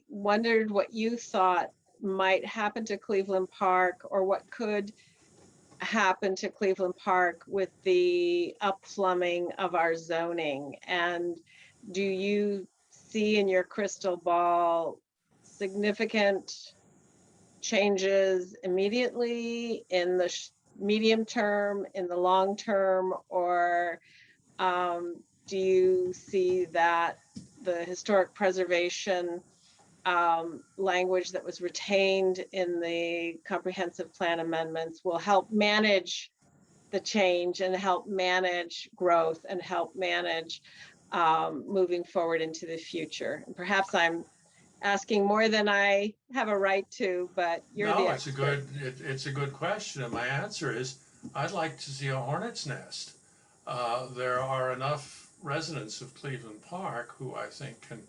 wondered what you thought might happen to Cleveland Park, or what could happen to Cleveland Park with the upplumbing of our zoning. And do you see in your crystal ball significant changes immediately, in the medium term, in the long term, or do you see that the historic preservation language that was retained in the comprehensive plan amendments will help manage the change and help manage growth and help manage moving forward into the future? And perhaps I'm asking more than I have a right to, but you're the No, it's a expert. it's a good question, and my answer is I'd like to see a hornet's nest. There are enough residents of Cleveland Park who I think can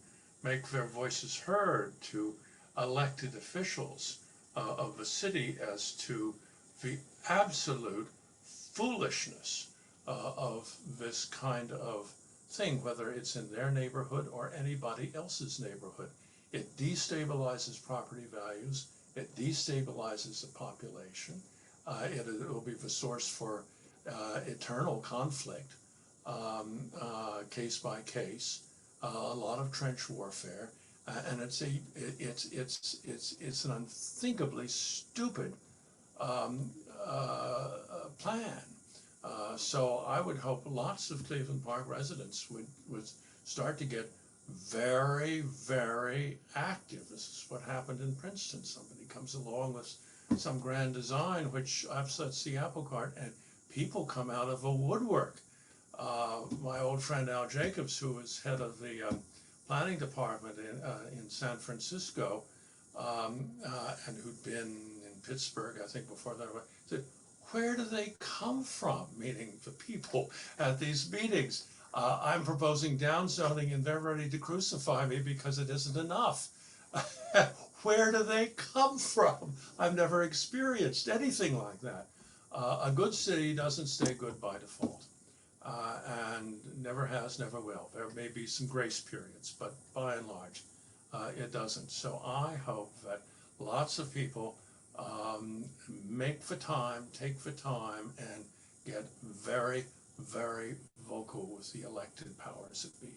make their voices heard to elected officials of the city as to the absolute foolishness of this kind of thing, whether it's in their neighborhood or anybody else's neighborhood. It destabilizes property values. It destabilizes the population. It will be the source for eternal conflict, case by case, a lot of trench warfare, and it's an unthinkably stupid um, plan. So I would hope lots of Cleveland Park residents would start to get very, very active. This is what happened in Princeton. Somebody comes along with some grand design which upsets the apple cart, and people come out of the woodwork. My old friend Al Jacobs, who was head of the planning department in San Francisco, and who'd been in Pittsburgh, I think, before that, said, "Where do they come from?" Meaning the people at these meetings. I'm proposing downzoning, and they're ready to crucify me because it isn't enough. Where do they come from? I've never experienced anything like that. A good city doesn't stay good by default, and never has, never will. There may be some grace periods, but by and large, it doesn't. So I hope that lots of people make the time, take the time, and get very, very vocal with the elected powers that be.